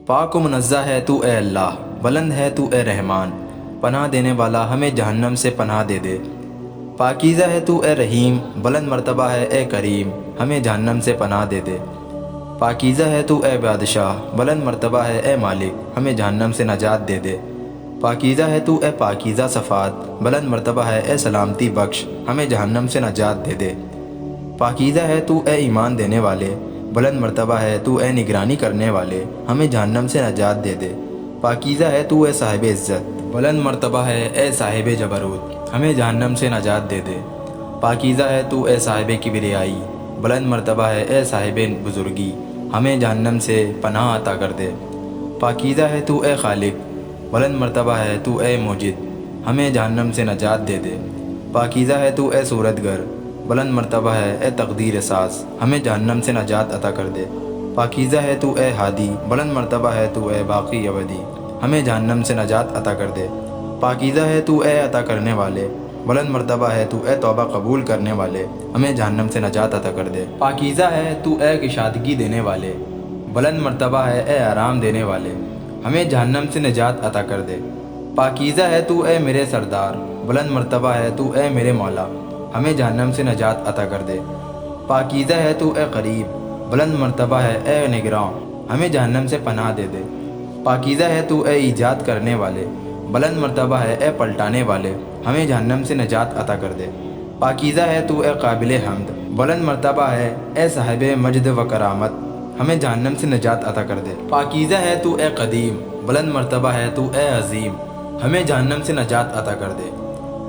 پاک و منزہ ہے تو اے اللہ، بلند ہے تو اے رحمان، پناہ دینے والا ہمیں جہنم سے پناہ دے دے۔ پاکیزہ ہے تو اے رحیم، بلند مرتبہ ہے اے کریم، ہمیں جہنم سے پناہ دے دے۔ پاکیزہ ہے تو اے بادشاہ، بلند مرتبہ ہے اے مالک، ہمیں جہنم سے نجات دے دے۔ پاکیزہ ہے تو اے پاکیزہ صفات، بلند مرتبہ ہے اے سلامتی بخش، ہمیں جہنم سے نجات دے دے۔ پاکیزہ ہے تو اے ایمان دینے والے، بلند مرتبہ ہے تو اے نگرانی کرنے والے، ہمیں جہنم سے نجات دے دے۔ پاکیزہ ہے تو اے صاحب عزت، بلند مرتبہ ہے اے صاحب جبروت، ہمیں جہنم سے نجات دے دے۔ پاکیزہ ہے تو اے صاحب کبریائی، بلند مرتبہ ہے اے صاحب بزرگی، ہمیں جہنم سے پناہ عطا کر دے۔ پاکیزہ ہے تو اے خالق، بلند مرتبہ ہے تو اے موجد، ہمیں جہنم سے نجات دے دے۔ پاکیزہ ہے تو اے صورتگر، بلند مرتبہ ہے اے تقدیر ساز، ہمیں جہنم سے نجات عطا کر دے۔ پاکیزہ ہے تو اے ہادی، بلند مرتبہ ہے تو اے باقی ابدی، ہمیں جہنم سے نجات عطا کر دے۔ پاکیزہ ہے تو اے عطا کرنے والے، بلند مرتبہ ہے تو اے توبہ قبول کرنے والے، ہمیں جہنم سے نجات عطا کر دے۔ پاکیزہ ہے تو اے کشادگی دینے والے، بلند مرتبہ ہے اے آرام دینے والے، ہمیں جہنم سے نجات عطا کر دے۔ پاکیزہ ہے تو اے میرے سردار، بلند مرتبہ ہے تو اے میرے مولا، ہمیں جہنم سے نجات عطا کر دے۔ پاکیزہ ہے تو اے قریب، بلند مرتبہ ہے اے نگراں، ہمیں جہنم سے پناہ دے دے۔ پاکیزہ ہے تو اے ایجاد کرنے والے، بلند مرتبہ ہے اے پلٹانے والے، ہمیں جہنم سے نجات عطا کر دے۔ پاکیزہ ہے تو اے قابل حمد، بلند مرتبہ ہے اے صاحب مجد و کرامت، ہمیں جہنم سے نجات عطا کر دے۔ پاکیزہ ہے تو اے قدیم، بلند مرتبہ ہے تو اے عظیم، ہمیں جہنم سے نجات عطا کر دے۔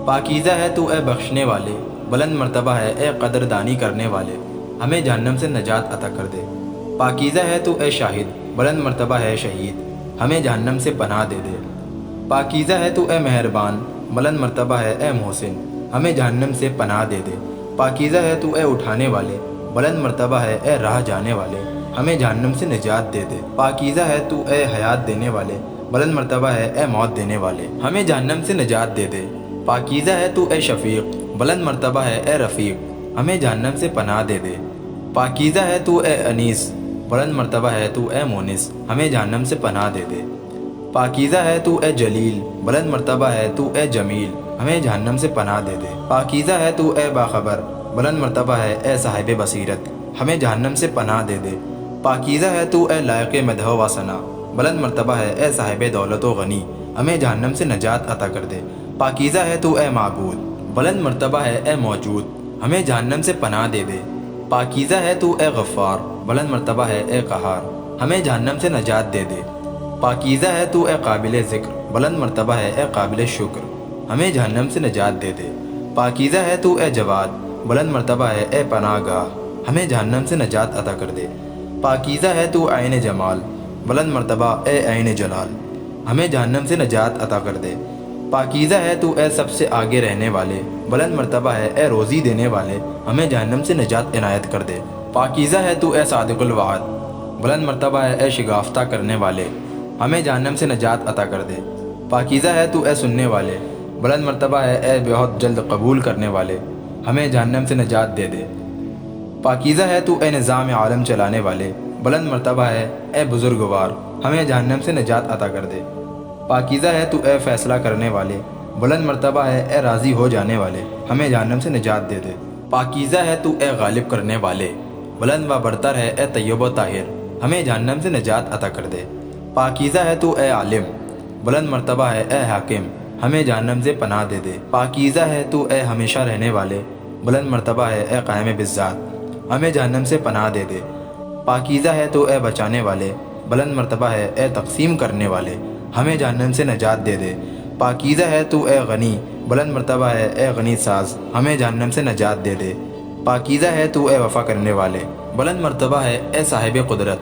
پاکیزہ ہے تو اے بخشنے والے، بلند مرتبہ ہے اے قدردانی کرنے والے، ہمیں جہنم سے نجات عطا کر دے۔ پاکیزہ ہے تو اے شاہد، بلند مرتبہ ہے شہید، ہمیں جہنم سے پناہ دے دے۔ پاکیزہ ہے تو اے مہربان، بلند مرتبہ ہے اے محسن، ہمیں جہنم سے پناہ دے دے۔ پاکیزہ ہے تو اے اٹھانے والے، بلند مرتبہ ہے اے راہ جانے والے، ہمیں جہنم سے نجات دے دے۔ پاکیزہ ہے تو اے حیات دینے والے، بلند مرتبہ ہے اے موت دینے والے، ہمیں جہنم سے نجات دے دے۔ پاکیزہ ہے تو اے شفیق، بلند مرتبہ ہے اے رفیق، ہمیں جہنم سے پناہ دے دے۔ پاکیزہ ہے تو اے انیس، بلند مرتبہ ہے تو اے مونس، ہمیں جہنم سے پناہ دے دے۔ پاکیزہ ہے تو اے جلیل، بلند مرتبہ ہے تو اے جمیل، ہمیں جہنم سے پناہ دے دے۔ پاکیزہ ہے تو اے باخبر، بلند مرتبہ ہے اے صاحب بصیرت، ہمیں جہنم سے پناہ دے دے۔ پاکیزہ ہے تو اے لائق مدح و ثنا، بلند مرتبہ ہے اے صاحب دولت و غنی، ہمیں جہنم سے نجات عطا کر دے۔ پاکیزہ ہے تو اے معبود، بلند مرتبہ ہے اے موجود، ہمیں جہنم سے پناہ دے دے۔ پاکیزہ ہے تو اے غفار، بلند مرتبہ ہے اے قہار، ہمیں جہنم سے نجات دے دے۔ پاکیزہ ہے تو اے قابل ذکر، بلند مرتبہ ہے اے قابل شکر، ہمیں جہنم سے نجات دے دے۔ پاکیزہ ہے تو اے جواد، بلند مرتبہ ہے اے پناہ گاہ، ہمیں جہنم سے نجات عطا کر دے۔ پاکیزہ ہے تو عین جمال، بلند مرتبہ اے عین جلال، ہمیں جہنم سے نجات عطا کر دے۔ پاکیزہ ہے تو اے سب سے آگے رہنے والے، بلند مرتبہ ہے اے روزی دینے والے، ہمیں جہنم سے نجات عنایت کر دے۔ پاکیزہ ہے تو اے صادق الوعد، بلند مرتبہ ہے اے شگافتہ کرنے والے، ہمیں جہنم سے نجات عطا کر دے۔ پاکیزہ ہے تو اے سننے والے، بلند مرتبہ ہے اے بہت جلد قبول کرنے والے، ہمیں جہنم سے نجات دے دے۔ پاکیزہ ہے تو اے نظام عالم چلانے والے، بلند مرتبہ ہے اے بزرگوار، ہمیں جہنم سے نجات عطا کر دے۔ پاکیزہ ہے تو اے فیصلہ کرنے والے، بلند مرتبہ ہے اے راضی ہو جانے والے، ہمیں جہنم سے نجات دے دے۔ پاکیزہ ہے تو اے غالب کرنے والے، بلند و برتر ہے اے طیب و طاہر، ہمیں جہنم سے نجات عطا کر دے۔ پاکیزہ ہے تو اے عالم، بلند مرتبہ ہے اے حاکم، ہمیں جہنم سے پناہ دے دے۔ پاکیزہ ہے تو اے ہمیشہ رہنے والے، بلند مرتبہ ہے اے قائم بالذات، ہمیں جہنم سے پناہ دے دے۔ پاکیزہ ہے تو اے بچانے والے، بلند مرتبہ ہے اے تقسیم کرنے والے، ہمیں جہنم سے نجات دے دے۔ پاکیزہ ہے تو اے غنی، بلند مرتبہ ہے اے غنی ساز، ہمیں جہنم سے نجات دے دے۔ پاکیزہ ہے تو اے وفا کرنے والے، بلند مرتبہ ہے اے صاحب قدرت،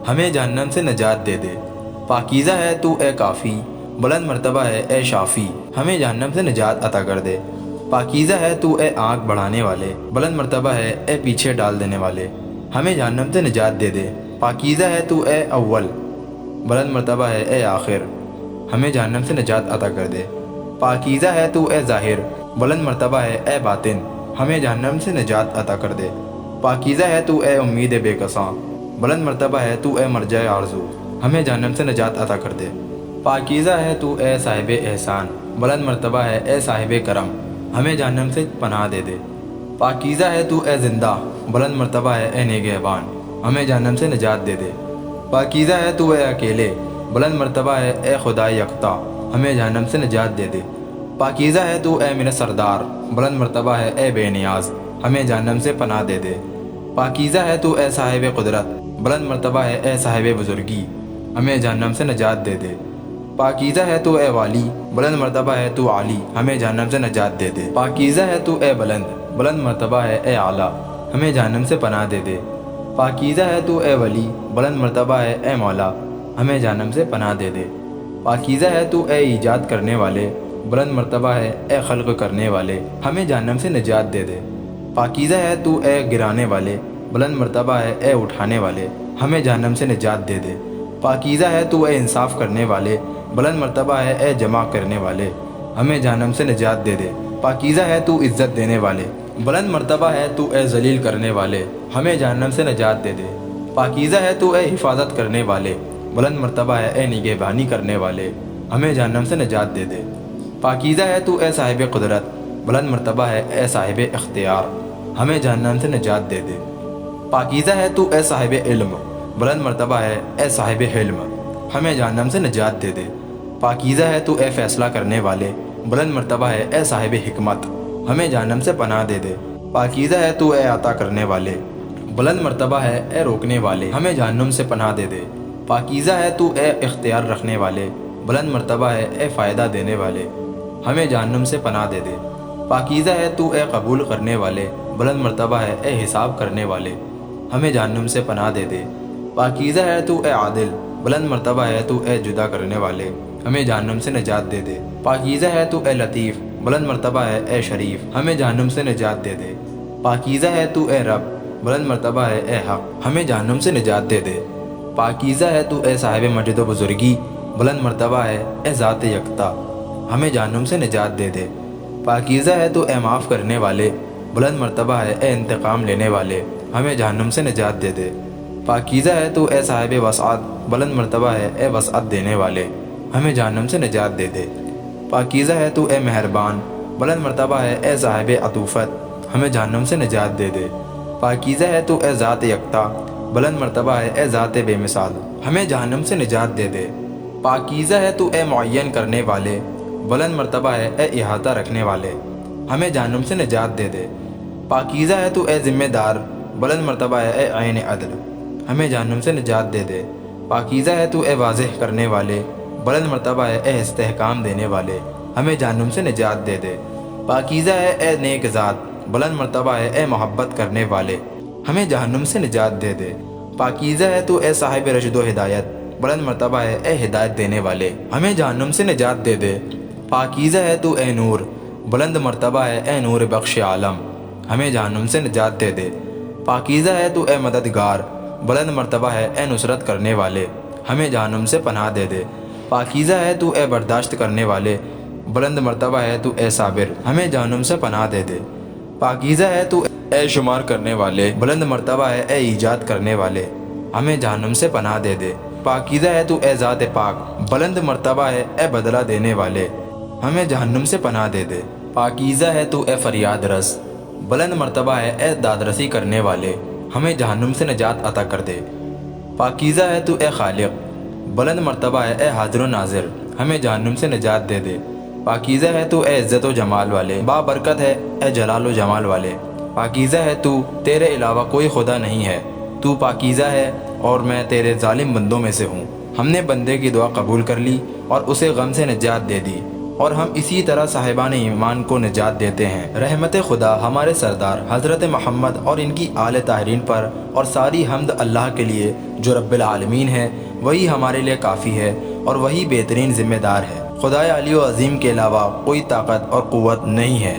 ہمیں جہنم سے نجات دے دے۔ پاکیزہ ہے تو اے کافی، بلند مرتبہ ہے اے شافی، ہمیں جہنم سے نجات عطا کر دے۔ پاکیزہ ہے تو اے آنکھ بڑھانے والے، بلند مرتبہ ہے اے پیچھے ڈال دینے والے، ہمیں جہنم سے نجات دے دے۔ پاکیزہ ہے تو اے اول، بلند مرتبہ ہے اے آخر، ہمیں جہنم سے نجات عطا کر دے۔ پاکیزہ ہے تو اے ظاہر، بلند مرتبہ ہے اے باطن، ہمیں جہنم سے نجات عطا کر دے۔ پاکیزہ ہے تو اے امید بے کساں، بلند مرتبہ ہے تو اے مرجع آرزو، ہمیں جہنم سے نجات عطا کر دے۔ پاکیزہ ہے تو اے صاحب احسان، بلند مرتبہ ہے اے صاحب کرم، ہمیں جہنم سے پناہ دے دے۔ پاکیزہ ہے تو اے زندہ، بلند مرتبہ ہے اے نگہبان، ہمیں جہنم سے نجات دے دے۔ پاکیزہ ہے تو اے اکیلے، بلند مرتبہ ہے اے خدائے یکتا، ہمیں جہنم سے نجات دے دے۔ پاکیزہ ہے تو اے میرا سردار، بلند مرتبہ ہے اے بے نیاز، ہمیں جہنم سے پناہ دے دے۔ پاکیزہ ہے تو اے صاحب قدرت، بلند مرتبہ ہے اے صاحب بزرگی، ہمیں جہنم سے نجات دے دے۔ پاکیزہ ہے تو اے والی، بلند مرتبہ ہے تو عالی، ہمیں جہنم سے نجات دے دے۔ پاکیزہ ہے تو اے بلند مرتبہ ہے اے اعلیٰ، ہمیں جہنم سے پناہ دے دے۔ پاکیزہ ہے تو اے ولی، بلند مرتبہ ہے اے مولا، ہمیں جہنم سے پناہ دے دے۔ پاکیزہ ہے تو اے ایجاد کرنے والے، بلند مرتبہ ہے اے خلق کرنے والے، ہمیں جہنم سے نجات دے دے۔ پاکیزہ ہے تو اے گرانے والے، بلند مرتبہ ہے اے اٹھانے والے، ہمیں جہنم سے نجات دے دے۔ پاکیزہ ہے تو اے انصاف کرنے والے، بلند مرتبہ ہے اے جمع کرنے والے، ہمیں جہنم سے نجات دے دے۔ پاکیزہ ہے تو عزت دینے والے، بلند مرتبہ ہے تو اے ذلیل کرنے والے، ہمیں جہنم سے نجات دے دے۔ پاکیزہ ہے تو اے حفاظت کرنے والے، بلند مرتبہ ہے اے نگہبانی کرنے والے، ہمیں جہنم سے نجات دے دے۔ پاکیزہ ہے تو اے صاحب قدرت، بلند مرتبہ ہے اے صاحب اختیار، ہمیں جہنم سے نجات دے دے۔ پاکیزہ ہے تو اے صاحب علم، بلند مرتبہ ہے اے صاحب حلم، ہمیں جہنم سے نجات دے دے۔ پاکیزہ ہے تو اے فیصلہ کرنے والے، بلند مرتبہ ہے اے صاحب حکمت، ہمیں جہنم سے پناہ دے دے۔ پاکیزہ ہے تو اے عطا کرنے والے، بلند مرتبہ ہے اے روکنے والے، ہمیں جہنم سے پناہ دے دے۔ پاکیزہ ہے تو اے اختیار رکھنے والے، بلند مرتبہ ہے اے فائدہ دینے والے، ہمیں جہنم سے پناہ دے دے۔ پاکیزہ ہے تو اے قبول کرنے والے، بلند مرتبہ ہے اے حساب کرنے والے، ہمیں جہنم سے پناہ دے دے۔ پاکیزہ ہے تو اے عادل، بلند مرتبہ ہے تو اے جدا کرنے والے، ہمیں جہنم سے نجات دے دے۔ پاکیزہ ہے تو اے لطیف، بلند مرتبہ ہے اے شریف، ہمیں جہنم سے نجات دے دے۔ پاکیزہ ہے تو اے رب، بلند مرتبہ ہے اے حق، ہمیں جہنم سے نجات دے دے۔ پاکیزہ ہے تو اے صاحب مجد و بزرگی، بلند مرتبہ ہے اے ذات یکتا، ہمیں جہنم سے نجات دے دے۔ پاکیزہ ہے تو اے معاف کرنے والے، بلند مرتبہ ہے اے انتقام لینے والے، ہمیں جہنم سے نجات دے دے۔ پاکیزہ ہے تو اے صاحب وسعت، بلند مرتبہ ہے اے وسعت دینے والے، ہمیں جہنم سے نجات دے دے۔ پاکیزہ ہے تو اے مہربان، بلند مرتبہ ہے اے صاحب عطوفت، ہمیں جہنم سے نجات دے دے۔ پاکیزہ ہے تو اے ذات یکتا، بلند مرتبہ ہے اے ذات بے مثال، ہمیں جہنم سے نجات دے دے۔ پاکیزہ ہے تو اے معین کرنے والے، بلند مرتبہ ہے اے احاطہ رکھنے والے، ہمیں جہنم سے نجات دے دے۔ پاکیزہ ہے تو اے ذمہ دار، بلند مرتبہ ہے اے عین عدل، ہمیں جہنم سے نجات دے دے۔ پاکیزہ ہے تو اے واضح کرنے والے، بلند مرتبہ ہے اے استحکام دینے والے، ہمیں جہنم سے نجات دے دے۔ پاکیزہ ہے اے نیک ذات، بلند مرتبہ ہے اے محبت کرنے والے، ہمیں جہنم سے نجات دے دے۔ پاکیزہ ہے تو اے صاحب رشد و ہدایت، بلند مرتبہ ہے اے ہدایت دینے والے، ہمیں جہنم سے نجات دے دے۔ پاکیزہ ہے تو اے نور، بلند مرتبہ ہے اے نور بخش عالم، ہمیں جہنم سے نجات دے دے۔ پاکیزہ ہے تو اے مددگار، بلند مرتبہ ہے اے نصرت کرنے والے، ہمیں جہنم سے پناہ دے دے۔ پاکیزہ ہے تو اے برداشت کرنے والے، بلند مرتبہ ہے تو اے صابر، ہمیں جہنم سے پناہ دے دے۔ پاکیزہ ہے تو اے شمار کرنے والے، بلند مرتبہ ہے اے ایجاد کرنے والے، ہمیں جہنم سے پناہ دے دے۔ پاکیزہ ہے تو اے ذات پاک، بلند مرتبہ ہے اے بدلہ دینے والے، ہمیں جہنم سے پناہ دے دے۔ پاکیزہ ہے تو اے فریاد رس، بلند مرتبہ ہے اے دادرسی کرنے والے، ہمیں جہنم سے نجات عطا کر دے۔ پاکیزہ ہے تو اے خالق، بلند مرتبہ ہے اے حاضر و ناظر، ہمیں جہنم سے نجات دے دے۔ پاکیزہ ہے تو اے عزت و جمال والے، بابرکت ہے اے جلال و جمال والے۔ پاکیزہ ہے تو، تیرے علاوہ کوئی خدا نہیں ہے، تو پاکیزہ ہے اور میں تیرے ظالم بندوں میں سے ہوں۔ ہم نے بندے کی دعا قبول کر لی اور اسے غم سے نجات دے دی، اور ہم اسی طرح صاحبان ایمان کو نجات دیتے ہیں۔ رحمت خدا ہمارے سردار حضرت محمد اور ان کی آل طاہرین پر، اور ساری حمد اللہ کے لیے جو رب العالمین ہے، وہی ہمارے لیے کافی ہے اور وہی بہترین ذمہ دار ہے۔ خدائے علی و عظیم کے علاوہ کوئی طاقت اور قوت نہیں ہے۔